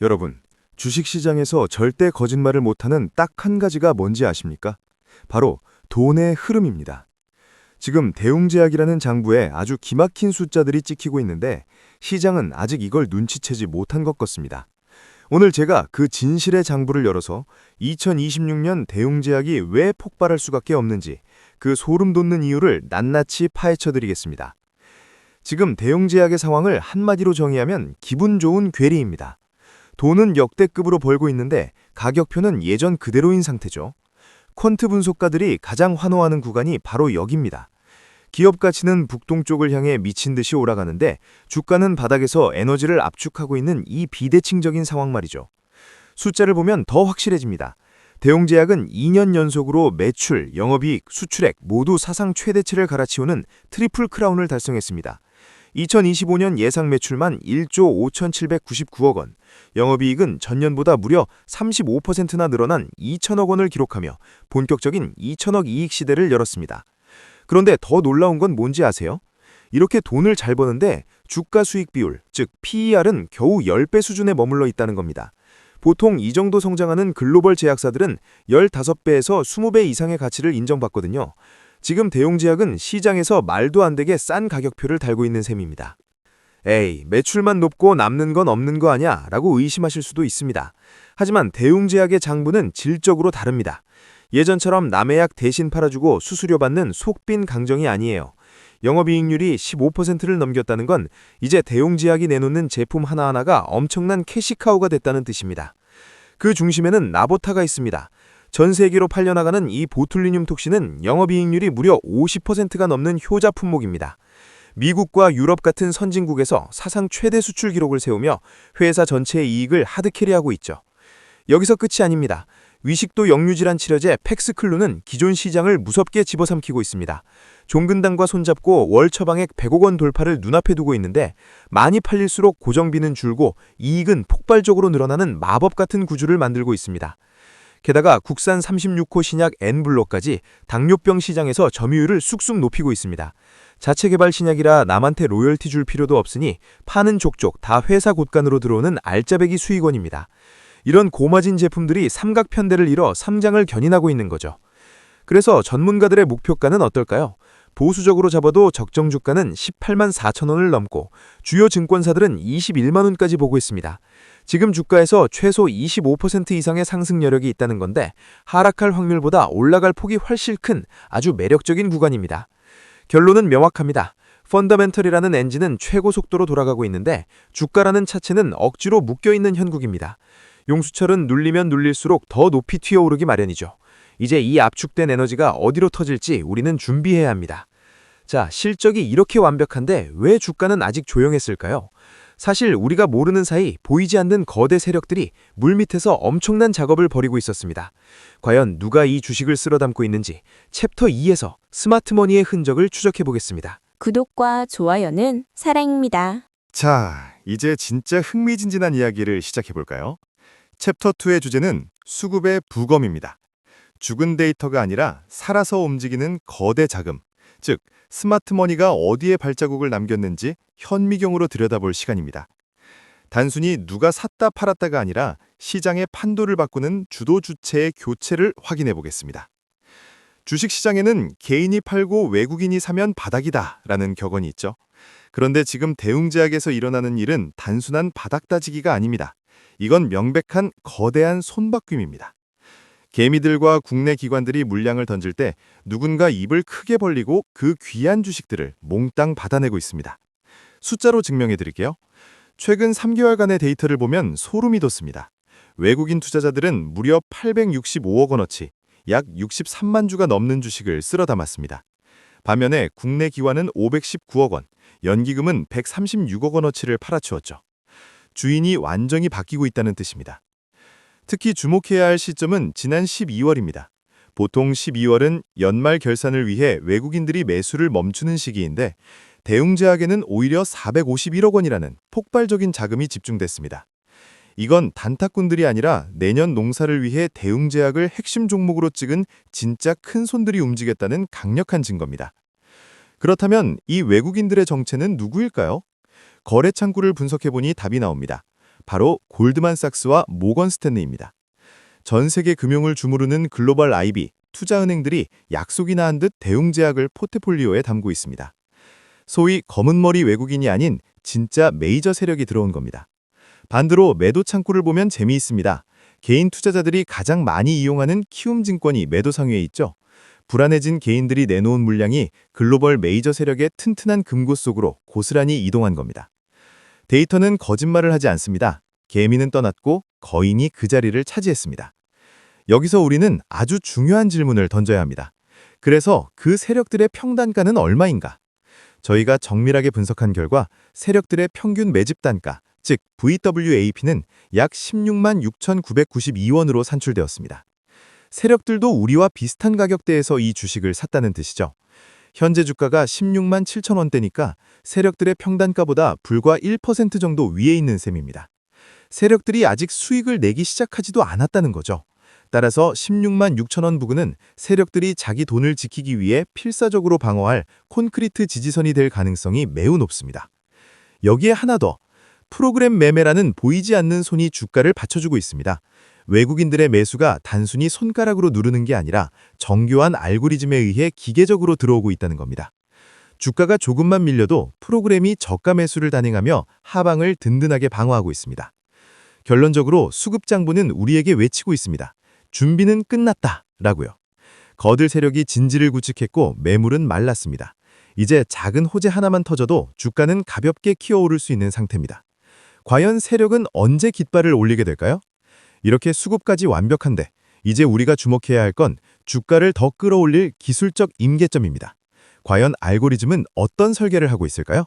여러분, 주식시장에서 절대 거짓말을 못하는 딱 한 가지가 뭔지 아십니까? 바로 돈의 흐름입니다. 지금 대웅제약이라는 장부에 아주 기막힌 숫자들이 찍히고 있는데 시장은 아직 이걸 눈치채지 못한 것 같습니다. 오늘 제가 그 진실의 장부를 열어서 2026년 대웅제약이 왜 폭발할 수밖에 없는지 그 소름 돋는 이유를 낱낱이 파헤쳐드리겠습니다. 지금 대웅제약의 상황을 한마디로 정의하면 기분 좋은 괴리입니다. 돈은 역대급으로 벌고 있는데 가격표는 예전 그대로인 상태죠. 퀀트 분석가들이 가장 환호하는 구간이 바로 여기입니다. 기업 가치는 북동쪽을 향해 미친 듯이 올라가는데 주가는 바닥에서 에너지를 압축하고 있는 이 비대칭적인 상황 말이죠. 숫자를 보면 더 확실해집니다. 대웅제약은 2년 연속으로 매출, 영업이익, 수출액 모두 사상 최대치를 갈아치우는 트리플 크라운을 달성했습니다. 2025년 예상 매출만 1조 5,799억 원, 영업이익은 전년보다 무려 35%나 늘어난 2천억 원을 기록하며 본격적인 2천억 이익 시대를 열었습니다. 그런데 더 놀라운 건 뭔지 아세요? 이렇게 돈을 잘 버는데 주가 수익 비율, 즉 PER은 겨우 10배 수준에 머물러 있다는 겁니다. 보통 이 정도 성장하는 글로벌 제약사들은 15배에서 20배 이상의 가치를 인정받거든요. 지금 대웅제약은 시장에서 말도 안 되게 싼 가격표를 달고 있는 셈입니다. 에이, 매출만 높고 남는 건 없는 거 아냐? 라고 의심하실 수도 있습니다. 하지만 대웅제약의 장부는 질적으로 다릅니다. 예전처럼 남의 약 대신 팔아주고 수수료 받는 속빈 강정이 아니에요. 영업이익률이 15%를 넘겼다는 건 이제 대웅제약이 내놓는 제품 하나하나가 엄청난 캐시카우가 됐다는 뜻입니다. 그 중심에는 나보타가 있습니다. 전 세계로 팔려나가는 이 보툴리늄 톡신은 영업이익률이 무려 50%가 넘는 효자 품목입니다. 미국과 유럽 같은 선진국에서 사상 최대 수출 기록을 세우며 회사 전체의 이익을 하드캐리하고 있죠. 여기서 끝이 아닙니다. 위식도 역류질환 치료제 팩스클루는 기존 시장을 무섭게 집어삼키고 있습니다. 종근당과 손잡고 월 처방액 100억 원 돌파를 눈앞에 두고 있는데 많이 팔릴수록 고정비는 줄고 이익은 폭발적으로 늘어나는 마법 같은 구조를 만들고 있습니다. 게다가 국산 36호 신약 N블록까지 당뇨병 시장에서 점유율을 쑥쑥 높이고 있습니다. 자체 개발 신약이라 남한테 로열티 줄 필요도 없으니 파는 족족 다 회사 곳간으로 들어오는 알짜배기 수익원입니다. 이런 고마진 제품들이 삼각편대를 이뤄 삼장을 견인하고 있는 거죠. 그래서 전문가들의 목표가는 어떨까요? 보수적으로 잡아도 적정 주가는 18만 4천 원을 넘고 주요 증권사들은 21만 원까지 보고 있습니다. 지금 주가에서 최소 25% 이상의 상승 여력이 있다는 건데 하락할 확률보다 올라갈 폭이 훨씬 큰 아주 매력적인 구간입니다. 결론은 명확합니다. 펀더멘털이라는 엔진은 최고 속도로 돌아가고 있는데 주가라는 차체는 억지로 묶여있는 형국입니다. 용수철은 눌리면 눌릴수록 더 높이 튀어오르기 마련이죠. 이제 이 압축된 에너지가 어디로 터질지 우리는 준비해야 합니다. 자, 실적이 이렇게 완벽한데 왜 주가는 아직 조용했을까요? 사실 우리가 모르는 사이 보이지 않는 거대 세력들이 물밑에서 엄청난 작업을 벌이고 있었습니다. 과연 누가 이 주식을 쓸어 담고 있는지 챕터 2에서 스마트머니의 흔적을 추적해 보겠습니다. 구독과 좋아요는 사랑입니다. 자, 이제 진짜 흥미진진한 이야기를 시작해볼까요? 챕터 2의 주제는 수급의 부검입니다. 죽은 데이터가 아니라 살아서 움직이는 거대 자금, 즉 스마트머니가 어디에 발자국을 남겼는지 현미경으로 들여다볼 시간입니다. 단순히 누가 샀다 팔았다가 아니라 시장의 판도를 바꾸는 주도 주체의 교체를 확인해 보겠습니다. 주식시장에는 개인이 팔고 외국인이 사면 바닥이다 라는 격언이 있죠. 그런데 지금 대웅제약에서 일어나는 일은 단순한 바닥 다지기가 아닙니다. 이건 명백한 거대한 손바뀜입니다. 개미들과 국내 기관들이 물량을 던질 때 누군가 입을 크게 벌리고 그 귀한 주식들을 몽땅 받아내고 있습니다. 숫자로 증명해 드릴게요. 최근 3개월간의 데이터를 보면 소름이 돋습니다. 외국인 투자자들은 무려 865억 원어치, 약 63만 주가 넘는 주식을 쓸어 담았습니다. 반면에 국내 기관은 519억 원, 연기금은 136억 원어치를 팔아치웠죠. 주인이 완전히 바뀌고 있다는 뜻입니다. 특히 주목해야 할 시점은 지난 12월입니다. 보통 12월은 연말 결산을 위해 외국인들이 매수를 멈추는 시기인데 대웅제약에는 오히려 451억 원이라는 폭발적인 자금이 집중됐습니다. 이건 단타꾼들이 아니라 내년 농사를 위해 대웅제약을 핵심 종목으로 찍은 진짜 큰 손들이 움직였다는 강력한 증거입니다. 그렇다면 이 외국인들의 정체는 누구일까요? 거래 창구를 분석해보니 답이 나옵니다. 바로 골드만삭스와 모건 스탠리입니다. 전 세계 금융을 주무르는 글로벌 IB, 투자은행들이 약속이나 한 듯 대웅제약을 포트폴리오에 담고 있습니다. 소위 검은머리 외국인이 아닌 진짜 메이저 세력이 들어온 겁니다. 반대로 매도 창구를 보면 재미있습니다. 개인 투자자들이 가장 많이 이용하는 키움증권이 매도 상위에 있죠. 불안해진 개인들이 내놓은 물량이 글로벌 메이저 세력의 튼튼한 금고 속으로 고스란히 이동한 겁니다. 데이터는 거짓말을 하지 않습니다. 개미는 떠났고 거인이 그 자리를 차지했습니다. 여기서 우리는 아주 중요한 질문을 던져야 합니다. 그래서 그 세력들의 평단가는 얼마인가? 저희가 정밀하게 분석한 결과 세력들의 평균 매집 단가, 즉 VWAP는 약 16만 6,992원으로 산출되었습니다. 세력들도 우리와 비슷한 가격대에서 이 주식을 샀다는 뜻이죠. 현재 주가가 16만 7천 원대니까 세력들의 평단가보다 불과 1% 정도 위에 있는 셈입니다. 세력들이 아직 수익을 내기 시작하지도 않았다는 거죠. 따라서 16만 6천 원 부근은 세력들이 자기 돈을 지키기 위해 필사적으로 방어할 콘크리트 지지선이 될 가능성이 매우 높습니다. 여기에 하나 더, 프로그램 매매라는 보이지 않는 손이 주가를 받쳐주고 있습니다. 외국인들의 매수가 단순히 손가락으로 누르는 게 아니라 정교한 알고리즘에 의해 기계적으로 들어오고 있다는 겁니다. 주가가 조금만 밀려도 프로그램이 저가 매수를 단행하며 하방을 든든하게 방어하고 있습니다. 결론적으로 수급장부는 우리에게 외치고 있습니다. 준비는 끝났다 라고요. 거들 세력이 진지를 구축했고 매물은 말랐습니다. 이제 작은 호재 하나만 터져도 주가는 가볍게 키어오를 수 있는 상태입니다. 과연 세력은 언제 깃발을 올리게 될까요? 이렇게 수급까지 완벽한데 이제 우리가 주목해야 할 건 주가를 더 끌어올릴 기술적 임계점입니다. 과연 알고리즘은 어떤 설계를 하고 있을까요?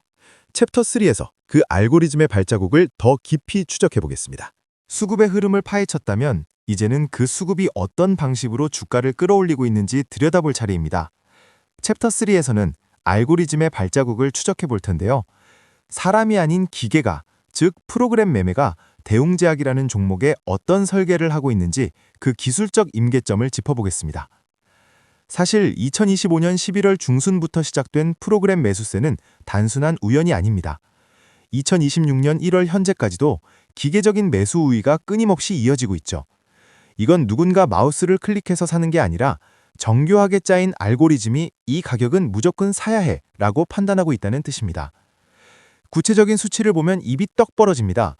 챕터 3에서 그 알고리즘의 발자국을 더 깊이 추적해 보겠습니다. 수급의 흐름을 파헤쳤다면 이제는 그 수급이 어떤 방식으로 주가를 끌어올리고 있는지 들여다볼 차례입니다. 챕터 3에서는 알고리즘의 발자국을 추적해 볼 텐데요. 사람이 아닌 기계가, 즉 프로그램 매매가 대웅제약이라는 종목에 어떤 설계를 하고 있는지 그 기술적 임계점을 짚어보겠습니다. 사실 2025년 11월 중순부터 시작된 프로그램 매수세는 단순한 우연이 아닙니다. 2026년 1월 현재까지도 기계적인 매수 우위가 끊임없이 이어지고 있죠. 이건 누군가 마우스를 클릭해서 사는 게 아니라 정교하게 짜인 알고리즘이 이 가격은 무조건 사야 해 라고 판단하고 있다는 뜻입니다. 구체적인 수치를 보면 입이 떡 벌어집니다.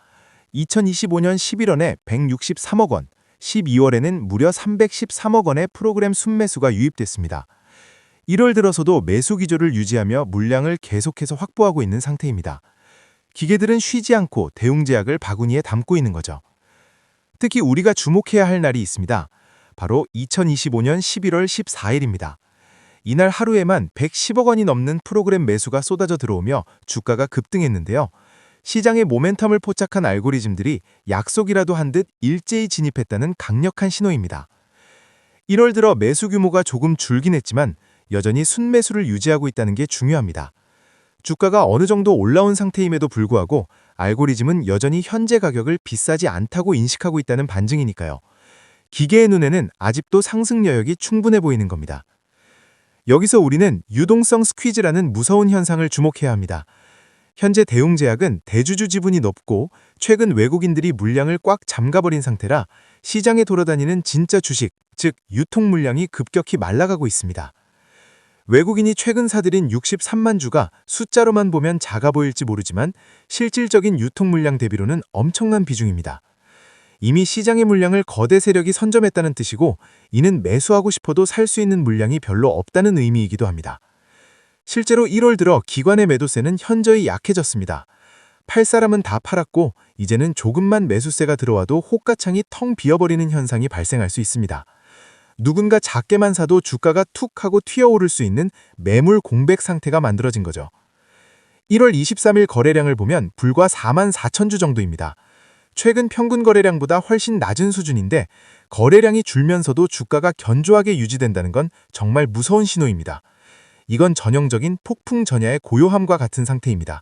2025년 11월에 163억 원, 12월에는 무려 313억 원의 프로그램 순매수가 유입됐습니다. 1월 들어서도 매수 기조를 유지하며 물량을 계속해서 확보하고 있는 상태입니다. 기계들은 쉬지 않고 대웅제약을 바구니에 담고 있는 거죠. 특히 우리가 주목해야 할 날이 있습니다. 바로 2025년 11월 14일입니다. 이날 하루에만 110억 원이 넘는 프로그램 매수가 쏟아져 들어오며 주가가 급등했는데요. 시장의 모멘텀을 포착한 알고리즘들이 약속이라도 한 듯 일제히 진입했다는 강력한 신호입니다. 1월 들어 매수 규모가 조금 줄긴 했지만 여전히 순매수를 유지하고 있다는 게 중요합니다. 주가가 어느 정도 올라온 상태임에도 불구하고 알고리즘은 여전히 현재 가격을 비싸지 않다고 인식하고 있다는 반증이니까요. 기계의 눈에는 아직도 상승 여력이 충분해 보이는 겁니다. 여기서 우리는 유동성 스퀴즈라는 무서운 현상을 주목해야 합니다. 현재 대웅제약은 대주주 지분이 높고 최근 외국인들이 물량을 꽉 잠가버린 상태라 시장에 돌아다니는 진짜 주식, 즉 유통 물량이 급격히 말라가고 있습니다. 외국인이 최근 사들인 63만 주가 숫자로만 보면 작아 보일지 모르지만 실질적인 유통 물량 대비로는 엄청난 비중입니다. 이미 시장의 물량을 거대 세력이 선점했다는 뜻이고 이는 매수하고 싶어도 살 수 있는 물량이 별로 없다는 의미이기도 합니다. 실제로 1월 들어 기관의 매도세는 현저히 약해졌습니다. 팔 사람은 다 팔았고 이제는 조금만 매수세가 들어와도 호가창이 텅 비어버리는 현상이 발생할 수 있습니다. 누군가 작게만 사도 주가가 툭 하고 튀어오를 수 있는 매물 공백 상태가 만들어진 거죠. 1월 23일 거래량을 보면 불과 4만 4천 주 정도입니다. 최근 평균 거래량보다 훨씬 낮은 수준인데 거래량이 줄면서도 주가가 견조하게 유지된다는 건 정말 무서운 신호입니다. 이건 전형적인 폭풍 전야의 고요함과 같은 상태입니다.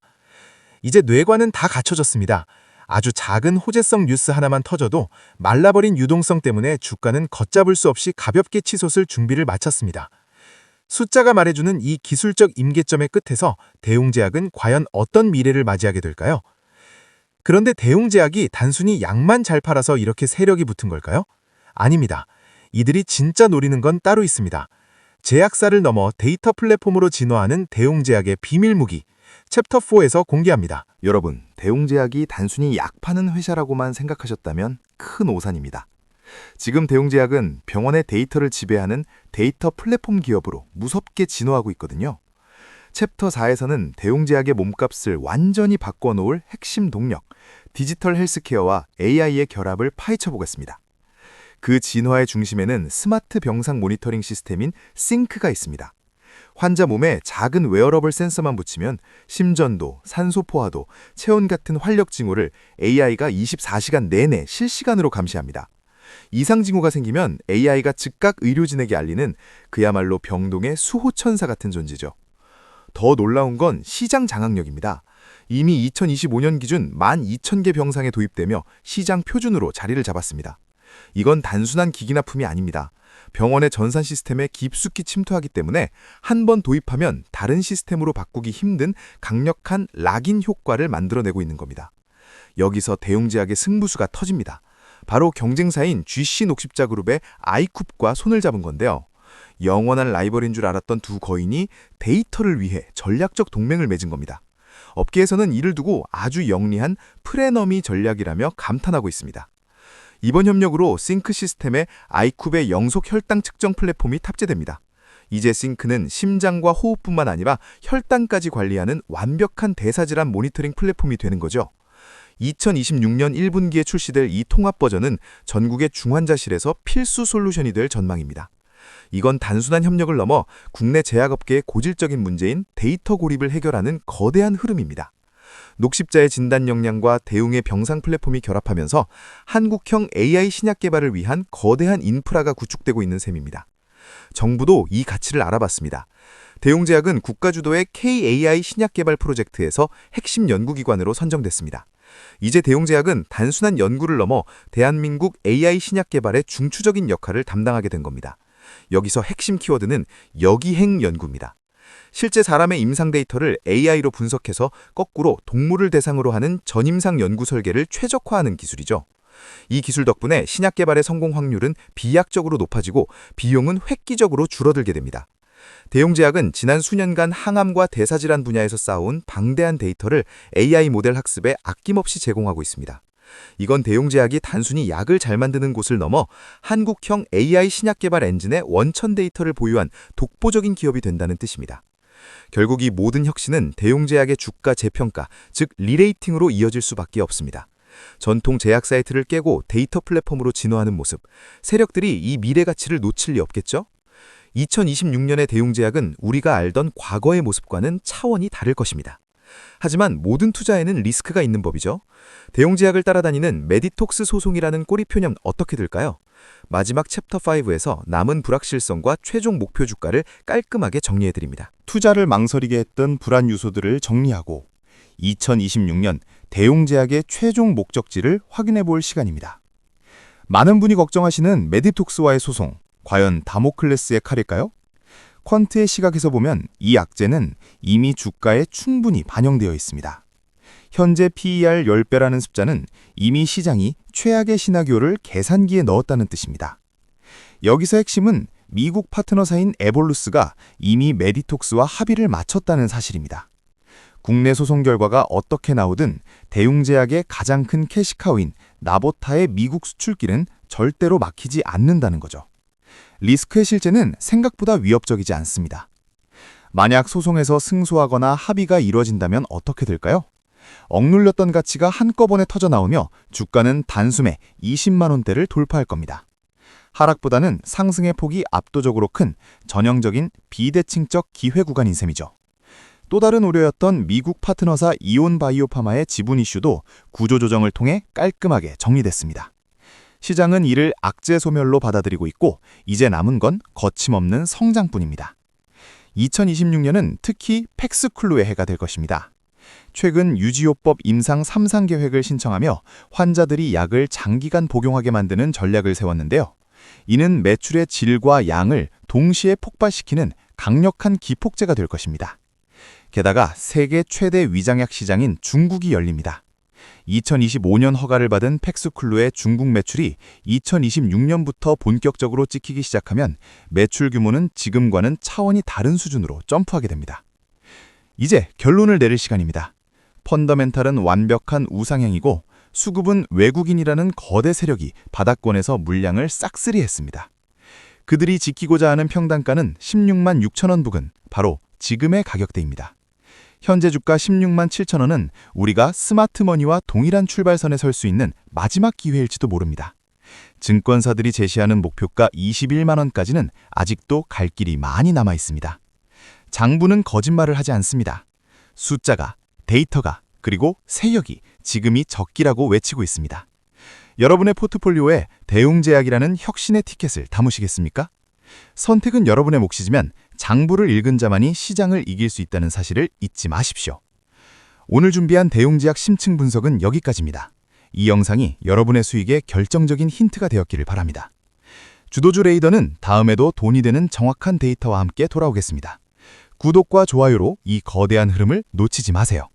이제 뇌관은 다 갖춰졌습니다. 아주 작은 호재성 뉴스 하나만 터져도 말라버린 유동성 때문에 주가는 걷잡을 수 없이 가볍게 치솟을 준비를 마쳤습니다. 숫자가 말해주는 이 기술적 임계점의 끝에서 대웅제약은 과연 어떤 미래를 맞이하게 될까요? 그런데 대웅제약이 단순히 약만 잘 팔아서 이렇게 세력이 붙은 걸까요? 아닙니다. 이들이 진짜 노리는 건 따로 있습니다. 제약사를 넘어 데이터 플랫폼으로 진화하는 대웅제약의 비밀 무기, 챕터 4에서 공개합니다. 여러분, 대웅제약이 단순히 약 파는 회사라고만 생각하셨다면 큰 오산입니다. 지금 대웅제약은 병원의 데이터를 지배하는 데이터 플랫폼 기업으로 무섭게 진화하고 있거든요. 챕터 4에서는 대웅제약의 몸값을 완전히 바꿔놓을 핵심 동력, 디지털 헬스케어와 AI의 결합을 파헤쳐 보겠습니다. 그 진화의 중심에는 스마트 병상 모니터링 시스템인 싱크가 있습니다. 환자 몸에 작은 웨어러블 센서만 붙이면 심전도, 산소 포화도, 체온 같은 활력 징후를 AI가 24시간 내내 실시간으로 감시합니다. 이상 징후가 생기면 AI가 즉각 의료진에게 알리는 그야말로 병동의 수호천사 같은 존재죠. 더 놀라운 건 시장 장악력입니다. 이미 2025년 기준 12,000개 병상에 도입되며 시장 표준으로 자리를 잡았습니다. 이건 단순한 기기 납품이 아닙니다. 병원의 전산 시스템에 깊숙이 침투하기 때문에 한 번 도입하면 다른 시스템으로 바꾸기 힘든 강력한 락인 효과를 만들어내고 있는 겁니다. 여기서 대웅제약의 승부수가 터집니다. 바로 경쟁사인 GC 녹십자 그룹의 아이쿱과 손을 잡은 건데요. 영원한 라이벌인 줄 알았던 두 거인이 데이터를 위해 전략적 동맹을 맺은 겁니다. 업계에서는 이를 두고 아주 영리한 프레너미 전략이라며 감탄하고 있습니다. 이번 협력으로 싱크 시스템에 아이쿱의 영속 혈당 측정 플랫폼이 탑재됩니다. 이제 싱크는 심장과 호흡뿐만 아니라 혈당까지 관리하는 완벽한 대사질환 모니터링 플랫폼이 되는 거죠. 2026년 1분기에 출시될 이 통합 버전은 전국의 중환자실에서 필수 솔루션이 될 전망입니다. 이건 단순한 협력을 넘어 국내 제약업계의 고질적인 문제인 데이터 고립을 해결하는 거대한 흐름입니다. 녹십자의 진단 역량과 대웅의 병상 플랫폼이 결합하면서 한국형 AI 신약 개발을 위한 거대한 인프라가 구축되고 있는 셈입니다. 정부도 이 가치를 알아봤습니다. 대웅제약은 국가주도의 KAI 신약 개발 프로젝트에서 핵심 연구기관으로 선정됐습니다. 이제 대웅제약은 단순한 연구를 넘어 대한민국 AI 신약 개발의 중추적인 역할을 담당하게 된 겁니다. 여기서 핵심 키워드는 역이행 연구입니다. 실제 사람의 임상 데이터를 AI로 분석해서 거꾸로 동물을 대상으로 하는 전임상 연구 설계를 최적화하는 기술이죠. 이 기술 덕분에 신약 개발의 성공 확률은 비약적으로 높아지고 비용은 획기적으로 줄어들게 됩니다. 대웅제약은 지난 수년간 항암과 대사질환 분야에서 쌓아온 방대한 데이터를 AI 모델 학습에 아낌없이 제공하고 있습니다. 이건 대웅제약이 단순히 약을 잘 만드는 곳을 넘어 한국형 AI 신약 개발 엔진의 원천 데이터를 보유한 독보적인 기업이 된다는 뜻입니다. 결국 이 모든 혁신은 대웅제약의 주가 재평가, 즉 리레이팅으로 이어질 수밖에 없습니다. 전통 제약 사이트를 깨고 데이터 플랫폼으로 진화하는 모습, 세력들이 이 미래 가치를 놓칠 리 없겠죠? 2026년의 대웅제약은 우리가 알던 과거의 모습과는 차원이 다를 것입니다. 하지만 모든 투자에는 리스크가 있는 법이죠. 대웅제약을 따라다니는 메디톡스 소송이라는 꼬리표는 어떻게 될까요? 마지막 챕터 5에서 남은 불확실성과 최종 목표 주가를 깔끔하게 정리해드립니다. 투자를 망설이게 했던 불안 요소들을 정리하고 2026년 대웅제약의 최종 목적지를 확인해 볼 시간입니다. 많은 분이 걱정하시는 메디톡스와의 소송, 과연 다모클레스의 칼일까요? 퀀트의 시각에서 보면 이 악재는 이미 주가에 충분히 반영되어 있습니다. 현재 PER 10배라는 숫자는 이미 시장이 최악의 시나리오를 계산기에 넣었다는 뜻입니다. 여기서 핵심은 미국 파트너사인 에볼루스가 이미 메디톡스와 합의를 마쳤다는 사실입니다. 국내 소송 결과가 어떻게 나오든 대웅제약의 가장 큰 캐시카우인 나보타의 미국 수출길은 절대로 막히지 않는다는 거죠. 리스크의 실제는 생각보다 위협적이지 않습니다. 만약 소송에서 승소하거나 합의가 이뤄진다면 어떻게 될까요? 억눌렸던 가치가 한꺼번에 터져나오며 주가는 단숨에 20만 원대를 돌파할 겁니다. 하락보다는 상승의 폭이 압도적으로 큰 전형적인 비대칭적 기회 구간인 셈이죠. 또 다른 우려였던 미국 파트너사 이온바이오파마의 지분 이슈도 구조조정을 통해 깔끔하게 정리됐습니다. 시장은 이를 악재 소멸로 받아들이고 있고 이제 남은 건 거침없는 성장뿐입니다. 2026년은 특히 팩스쿨루의 해가 될 것입니다. 최근 유지요법 임상 3상 계획을 신청하며 환자들이 약을 장기간 복용하게 만드는 전략을 세웠는데요. 이는 매출의 질과 양을 동시에 폭발시키는 강력한 기폭제가 될 것입니다. 게다가 세계 최대 위장약 시장인 중국이 열립니다. 2025년 허가를 받은 팩스쿨루의 중국 매출이 2026년부터 본격적으로 찍히기 시작하면 매출 규모는 지금과는 차원이 다른 수준으로 점프하게 됩니다. 이제 결론을 내릴 시간입니다. 펀더멘탈은 완벽한 우상향이고 수급은 외국인이라는 거대 세력이 바닥권에서 물량을 싹쓸이했습니다. 그들이 지키고자 하는 평단가는 16만 6천 원 부근, 바로 지금의 가격대입니다. 현재 주가 16만 7천 원은 우리가 스마트머니와 동일한 출발선에 설 수 있는 마지막 기회일지도 모릅니다. 증권사들이 제시하는 목표가 21만 원까지는 아직도 갈 길이 많이 남아 있습니다. 장부는 거짓말을 하지 않습니다. 숫자가, 데이터가, 그리고 세력이 지금이 적기라고 외치고 있습니다. 여러분의 포트폴리오에 대웅제약이라는 혁신의 티켓을 담으시겠습니까? 선택은 여러분의 몫이지만 장부를 읽은 자만이 시장을 이길 수 있다는 사실을 잊지 마십시오. 오늘 준비한 대웅제약 심층 분석은 여기까지입니다. 이 영상이 여러분의 수익에 결정적인 힌트가 되었기를 바랍니다. 주도주 레이더는 다음에도 돈이 되는 정확한 데이터와 함께 돌아오겠습니다. 구독과 좋아요로 이 거대한 흐름을 놓치지 마세요.